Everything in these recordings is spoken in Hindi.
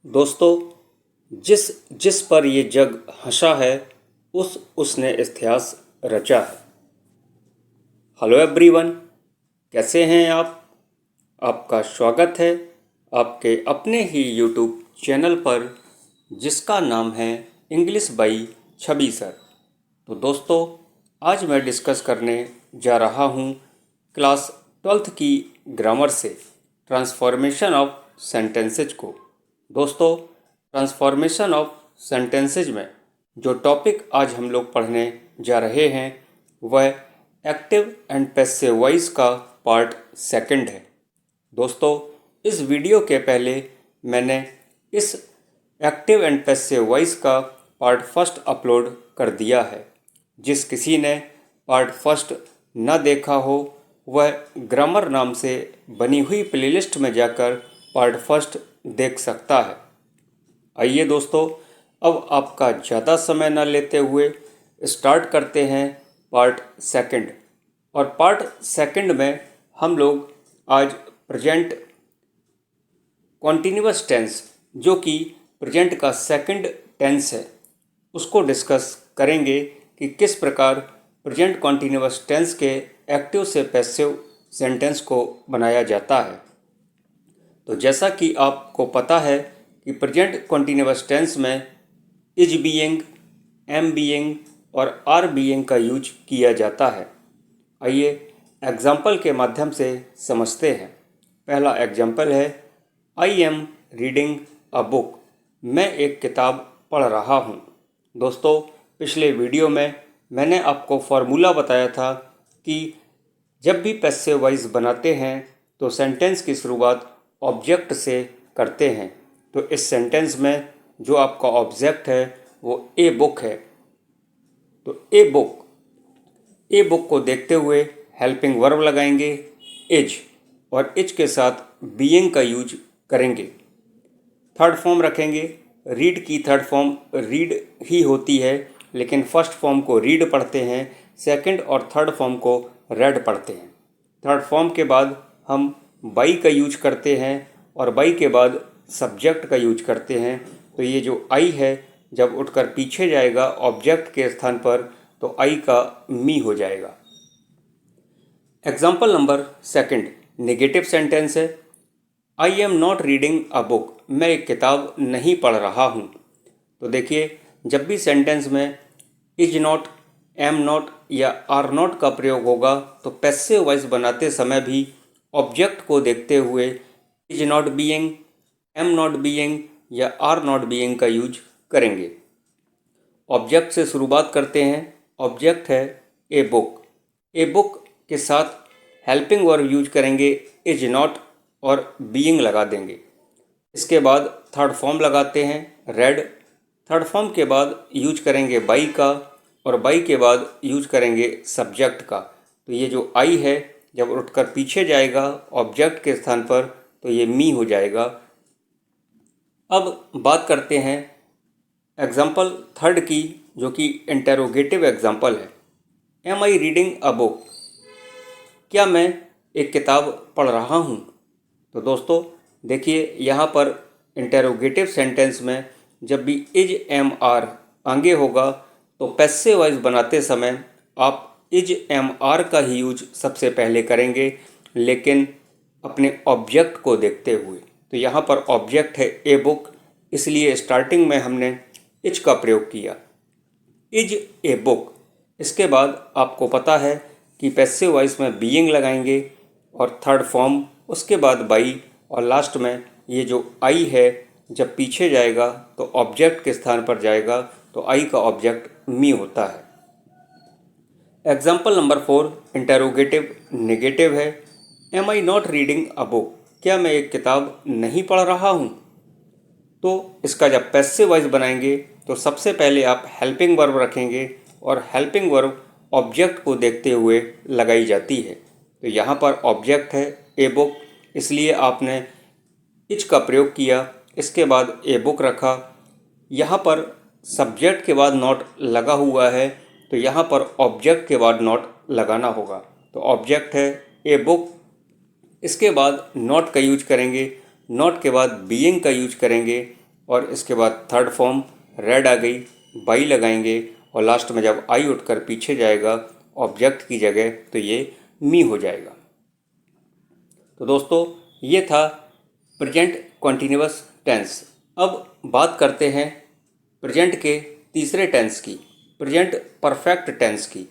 दोस्तों, जिस जिस पर ये जग हंसा है उसने इतिहास रचा है। हेलो एवरीवन, कैसे हैं आप? आपका स्वागत है आपके अपने ही यूट्यूब चैनल पर जिसका नाम है इंग्लिश बाई छवि सर। तो दोस्तों, आज मैं डिस्कस करने जा रहा हूँ क्लास 12th की ग्रामर से ट्रांसफॉर्मेशन ऑफ सेंटेंसेज को। दोस्तों, ट्रांसफॉर्मेशन ऑफ सेंटेंसेज में जो टॉपिक आज हम लोग पढ़ने जा रहे हैं वह एक्टिव एंड पैसिव वॉइस का पार्ट सेकंड है। दोस्तों, इस वीडियो के पहले मैंने इस एक्टिव एंड पैसिव वॉइस का पार्ट फर्स्ट अपलोड कर दिया है। जिस किसी ने पार्ट फर्स्ट न देखा हो वह ग्रामर नाम से बनी हुई प्लेलिस्ट में जाकर पार्ट फर्स्ट देख सकता है। आइए दोस्तों, अब आपका ज़्यादा समय न लेते हुए स्टार्ट करते हैं पार्ट सेकंड। और पार्ट सेकंड में हम लोग आज प्रेजेंट कॉन्टिन्यूअस टेंस, जो कि प्रेजेंट का सेकंड टेंस है, उसको डिस्कस करेंगे कि किस प्रकार प्रेजेंट कॉन्टिन्यूअस टेंस के एक्टिव से पैसिव सेंटेंस को बनाया जाता है। तो जैसा कि आपको पता है कि प्रेजेंट कॉन्टिन्यूअस टेंस में इज बीइंग, एम बीइंग और आर बीइंग का यूज किया जाता है। आइए एग्जाम्पल के माध्यम से समझते हैं। पहला एग्जाम्पल है, I am reading a book. मैं एक किताब पढ़ रहा हूँ। दोस्तों, पिछले वीडियो में मैंने आपको फार्मूला बताया था कि जब भी पैसिव वॉइस बनाते हैं तो सेंटेंस की शुरुआत ऑब्जेक्ट से करते हैं। तो इस सेंटेंस में जो आपका ऑब्जेक्ट है वो ए बुक है। तो ए बुक को देखते हुए हेल्पिंग वर्ब लगाएंगे इज, और इज के साथ बीइंग का यूज करेंगे। थर्ड फॉर्म रखेंगे। रीड की थर्ड फॉर्म रीड ही होती है, लेकिन फर्स्ट फॉर्म को रीड पढ़ते हैं, सेकंड और थर्ड फॉर्म को रेड पढ़ते हैं। थर्ड फॉर्म के बाद हम बाई का यूज करते हैं और बाई के बाद सब्जेक्ट का यूज करते हैं। तो ये जो आई है जब उठकर पीछे जाएगा ऑब्जेक्ट के स्थान पर तो आई का मी हो जाएगा। Example number second negative sentence है, I am not reading a book. मैं एक किताब नहीं पढ़ रहा हूँ। तो देखिए, जब भी सेंटेंस में इज नॉट, एम नॉट या आर नॉट का प्रयोग होगा तो पैसिव वॉइस बनाते समय भी ऑब्जेक्ट को देखते हुए is not being, am not being या आर नॉट बीइंग का यूज करेंगे। ऑब्जेक्ट से शुरुआत करते हैं। ऑब्जेक्ट है ए बुक। ए बुक के साथ हेल्पिंग वर्ब यूज करेंगे इज नॉट और बीइंग लगा देंगे। इसके बाद थर्ड फॉर्म लगाते हैं रेड। थर्ड फॉर्म के बाद यूज करेंगे बाई का और बाई के बाद यूज करेंगे सब्जेक्ट का। तो ये जो आई है जब उठकर पीछे जाएगा ऑब्जेक्ट के स्थान पर तो ये मी हो जाएगा। अब बात करते हैं एग्जाम्पल थर्ड की, जो कि इंटेरोगेटिव एग्जाम्पल है। Am I reading a book. क्या मैं एक किताब पढ़ रहा हूँ? तो दोस्तों देखिए, यहाँ पर इंटेरोगेटिव सेंटेंस में जब भी इज एम आर आगे होगा तो पैसिव वॉइस बनाते समय आप इज एम आर का ही यूज सबसे पहले करेंगे, लेकिन अपने ऑब्जेक्ट को देखते हुए। तो यहाँ पर ऑब्जेक्ट है ए बुक, इसलिए स्टार्टिंग में हमने इज का प्रयोग किया, इज ए बुक। इसके बाद आपको पता है कि पैसिव वॉइस में बीइंग लगाएंगे और थर्ड फॉर्म, उसके बाद बाई और लास्ट में ये जो आई है जब पीछे जाएगा तो ऑब्जेक्ट के स्थान पर जाएगा तो आई का ऑब्जेक्ट मी होता है। एग्जाम्पल नंबर 4 इंटेरोगेटिव नेगेटिव है, am I not reading a book. क्या मैं एक किताब नहीं पढ़ रहा हूँ? तो इसका जब पैसिव वॉइस बनाएंगे तो सबसे पहले आप हेल्पिंग वर्ब रखेंगे और हेल्पिंग वर्ब ऑब्जेक्ट को देखते हुए लगाई जाती है। तो यहाँ पर ऑब्जेक्ट है ए बुक, इसलिए आपने इज का प्रयोग किया। इसके बाद ए बुक रखा। यहाँ पर सब्जेक्ट के बाद नॉट लगा हुआ है, तो यहाँ पर ऑब्जेक्ट के बाद नॉट लगाना होगा। तो ऑब्जेक्ट है ए बुक, इसके बाद नॉट का यूज करेंगे, नॉट के बाद बीइंग का यूज करेंगे, और इसके बाद थर्ड फॉर्म रेड आ गई, बाई लगाएंगे और लास्ट में जब आई उठकर पीछे जाएगा ऑब्जेक्ट की जगह तो ये मी हो जाएगा। तो दोस्तों ये था प्रेजेंट कॉन्टिन्यूअस टेंस। अब बात करते हैं प्रेजेंट के तीसरे टेंस की, प्रेजेंट परफेक्ट टेंस की।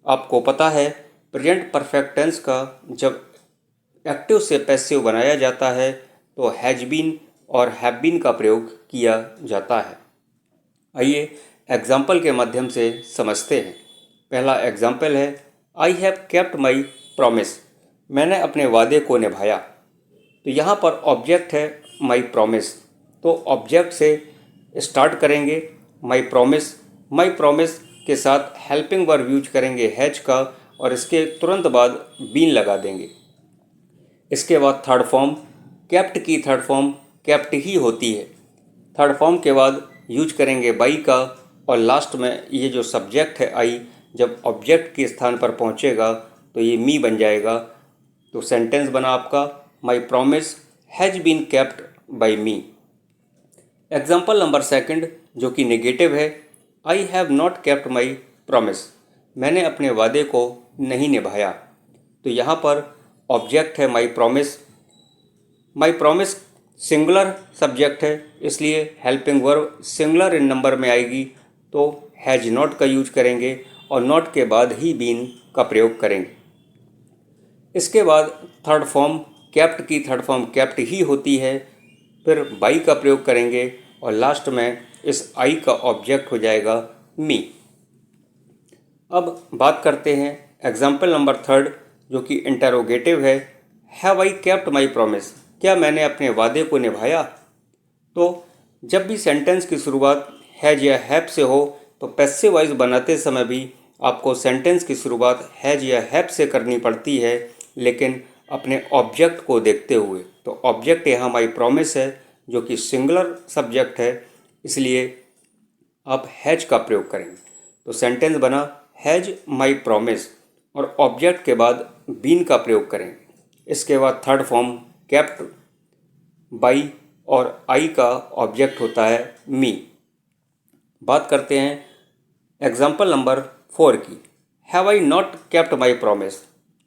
आपको पता है प्रेजेंट परफेक्ट टेंस का जब एक्टिव से पैसिव बनाया जाता है तो हैज बीन और हैव बीन का प्रयोग किया जाता है। आइए एग्जाम्पल के माध्यम से समझते हैं। पहला एग्जाम्पल है I have kept my promise, मैंने अपने वादे को निभाया। तो यहाँ पर ऑब्जेक्ट है माई प्रॉमिस, तो ऑब्जेक्ट से स्टार्ट करेंगे माई प्रॉमिस के साथ हेल्पिंग वर्ब यूज करेंगे हैज का और इसके तुरंत बाद बीन लगा देंगे। इसके बाद थर्ड फॉर्म केप्ट की थर्ड फॉर्म केप्ट ही होती है। थर्ड फॉर्म के बाद यूज करेंगे बाई का और लास्ट में ये जो सब्जेक्ट है आई जब ऑब्जेक्ट के स्थान पर पहुँचेगा तो ये मी बन जाएगा। तो सेंटेंस बना आपका my promise has been kept by me. Example number second जो कि नेगेटिव है, I have not kept my promise, मैंने अपने वादे को नहीं निभाया। तो यहाँ पर ऑब्जेक्ट है माई प्रॉमिस सिंगुलर सब्जेक्ट है इसलिए हेल्पिंग वर्ब सिंगुलर इन नंबर में आएगी तो हैज नॉट का यूज करेंगे और नॉट के बाद ही बीन का प्रयोग करेंगे। इसके बाद थर्ड फॉर्म केप्ट की थर्ड फॉर्म केप्ट ही होती है, फिर बाई का प्रयोग करेंगे और लास्ट में इस आई का ऑब्जेक्ट हो जाएगा मी। अब बात करते हैं एग्जाम्पल नंबर थर्ड जो कि इंटरोगेटिव है, have I kept my promise, क्या मैंने अपने वादे को निभाया। तो जब भी सेंटेंस की शुरुआत हैज या हैव से हो तो पैसिव वॉइस बनाते समय भी आपको सेंटेंस की शुरुआत हैज या हैव से करनी पड़ती है, लेकिन अपने ऑब्जेक्ट को देखते हुए। तो ऑब्जेक्ट यहाँ माई प्रॉमिस है जो कि सिंगुलर सब्जेक्ट है इसलिए आप हैज का प्रयोग करेंगे। तो सेंटेंस बना हैज माई प्रॉमिस और ऑब्जेक्ट के बाद बीन का प्रयोग करेंगे। इसके बाद थर्ड फॉर्म केप्ट बाई और आई का ऑब्जेक्ट होता है मी। बात करते हैं एग्जाम्पल नंबर 4 की, have I not kept my promise.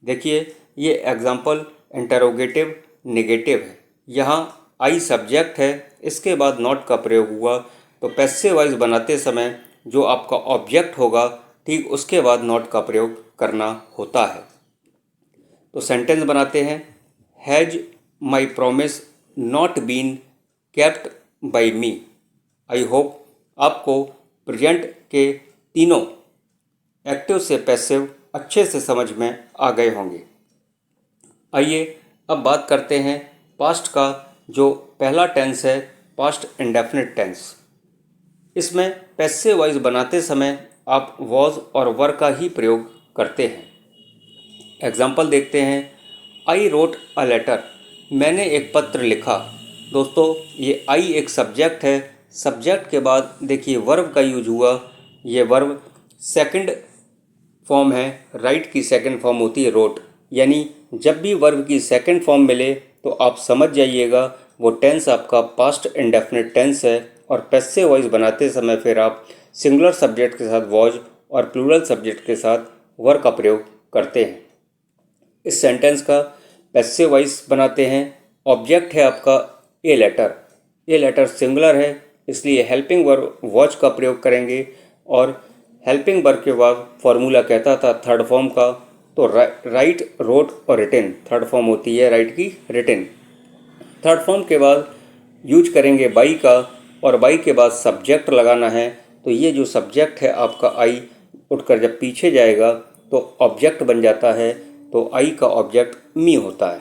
देखिए ये एग्जाम्पल इंटरोगेटिव नेगेटिव है, यहाँ आई सब्जेक्ट है इसके बाद नॉट का प्रयोग हुआ तो पैसिव वॉइस बनाते समय जो आपका ऑब्जेक्ट होगा ठीक उसके बाद नॉट का प्रयोग करना होता है। तो सेंटेंस बनाते हैं has my promise not been kept by me. I hope आपको प्रेजेंट के तीनों एक्टिव से पैसिव अच्छे से समझ में आ गए होंगे। आइए अब बात करते हैं पास्ट का, जो पहला टेंस है पास्ट इंडेफिनिट टेंस। इसमें पैसिव वॉइस बनाते समय आप वॉज और वर का ही प्रयोग करते हैं। एग्जाम्पल देखते हैं आई रोट अ लेटर, मैंने एक पत्र लिखा। दोस्तों ये आई एक सब्जेक्ट है, सब्जेक्ट के बाद देखिए वर्ब का यूज हुआ, ये वर्ब सेकंड फॉर्म है, राइट की सेकंड फॉर्म होती है रोट, यानी जब भी वर्ब की सेकंड फॉर्म मिले तो आप समझ जाइएगा वो टेंस आपका पास्ट इंडेफिनिट टेंस है और पैसिव वॉइस बनाते समय फिर आप सिंगुलर सब्जेक्ट के साथ वॉज और प्लूरल सब्जेक्ट के साथ वर का प्रयोग करते हैं। इस सेंटेंस का पैसिव वॉइस बनाते हैं, ऑब्जेक्ट है आपका ए लेटर सिंगुलर है इसलिए हेल्पिंग वर्ब वॉच का प्रयोग करेंगे और हेल्पिंग वर्ब के बाद फॉर्मूला कहता था थर्ड फॉर्म का, तो राइट रोट और रिटन थर्ड फॉर्म होती है राइट की रिटन। थर्ड फॉर्म के बाद यूज करेंगे बाई का और बाई के बाद सब्जेक्ट लगाना है, तो ये जो सब्जेक्ट है आपका आई उठकर जब पीछे जाएगा तो ऑब्जेक्ट बन जाता है, तो आई का ऑब्जेक्ट मी होता है।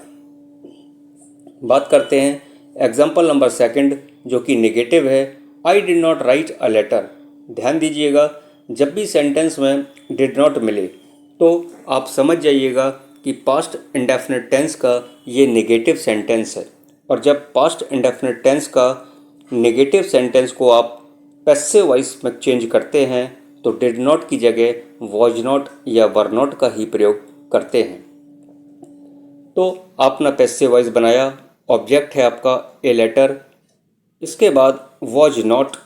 बात करते हैं एग्जाम्पल नंबर सेकंड जो कि नेगेटिव है, I did not write a letter. ध्यान दीजिएगा जब भी सेंटेंस में डिड नॉट मिले तो आप समझ जाइएगा कि पास्ट इंडेफिनिट टेंस का ये नेगेटिव सेंटेंस है, और जब पास्ट इंडेफिनिट टेंस का नेगेटिव सेंटेंस को आप पैसिव वॉइस में चेंज करते हैं तो डिड नॉट की जगह वॉज नॉट या वर नॉट का ही प्रयोग करते हैं। तो आपने पैसिव वॉइस बनाया, ऑब्जेक्ट है आपका ए लेटर, इसके बाद वॉज नॉट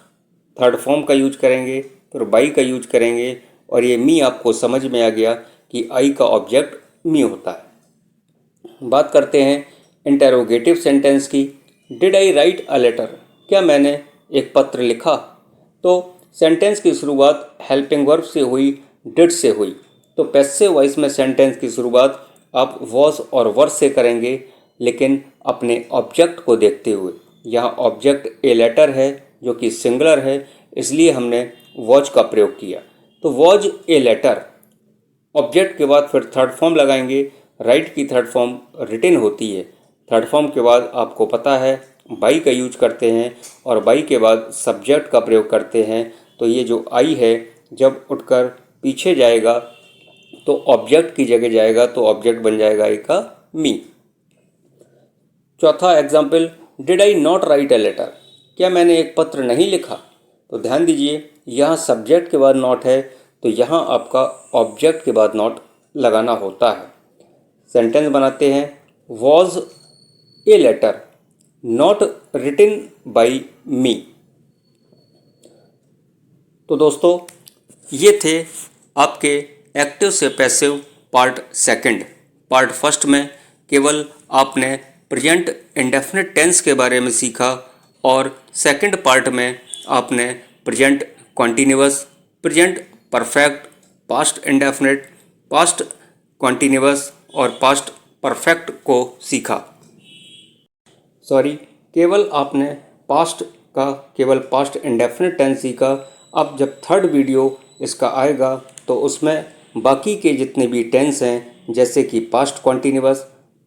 थर्ड फॉर्म का यूज करेंगे, फिर बाई का यूज करेंगे और ये मी आपको समझ में आ गया कि आई का ऑब्जेक्ट मी होता है। बात करते हैं इंटेरोगेटिव सेंटेंस की। Did I write a letter? क्या मैंने एक पत्र लिखा? तो सेंटेंस की शुरुआत हेल्पिंग वर्ब से हुई, डिड से हुई। तो पैसिव वॉइस में सेंटेंस की शुरुआत आप वॉज और वर से करेंगे, लेकिन अपने ऑब्जेक्ट को देखते हुए। यहाँ ऑब्जेक्ट ए लेटर है जो कि सिंगुलर है, इसलिए हमने वॉज का प्रयोग किया। तो वॉज ए लेटर, ऑब्जेक्ट के बाद फिर थर्ड फॉर्म लगाएंगे। राइट की थर्ड फॉर्म रिटन होती है। थर्ड फॉर्म के बाद आपको पता है बाई का यूज करते हैं और बाई के बाद सब्जेक्ट का प्रयोग करते हैं। तो ये जो आई है जब उठकर पीछे जाएगा तो ऑब्जेक्ट की जगह जाएगा, तो ऑब्जेक्ट बन जाएगा आई का मी। चौथा example, did I not write a letter? क्या मैंने एक पत्र नहीं लिखा? तो ध्यान दीजिए यहाँ सब्जेक्ट के बाद नॉट है, तो यहाँ आपका ऑब्जेक्ट के बाद नॉट लगाना होता है। सेंटेंस बनाते हैं, was a letter not written by me. तो दोस्तों ये थे आपके एक्टिव से passive part second. Part first में केवल आपने प्रेजेंट इंडेफिनिट टेंस के बारे में सीखा और सेकंड पार्ट में आपने present continuous, present perfect, past indefinite, past continuous और पास्ट परफेक्ट को सीखा। केवल आपने केवल पास्ट इंडेफिनिट टेंस सीखा। अब जब थर्ड वीडियो इसका आएगा तो उसमें बाकी के जितने भी टेंस हैं, जैसे कि past continuous,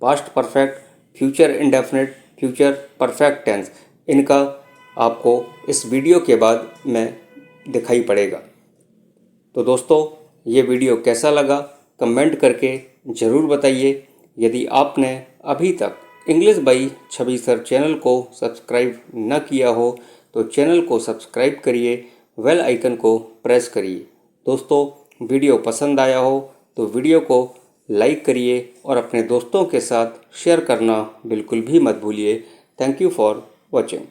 past perfect, future indefinite, future perfect tense, इनका आपको इस वीडियो के बाद में दिखाई पड़ेगा। तो दोस्तों ये वीडियो कैसा लगा कमेंट करके ज़रूर बताइए। यदि आपने अभी तक English by Chhavi sir channel को सब्सक्राइब न किया हो तो चैनल को सब्सक्राइब करिए, बेल आइकन को प्रेस करिए। दोस्तों वीडियो पसंद आया हो तो वीडियो को लाइक करिए और अपने दोस्तों के साथ शेयर करना बिल्कुल भी मत भूलिए। Thank you for watching.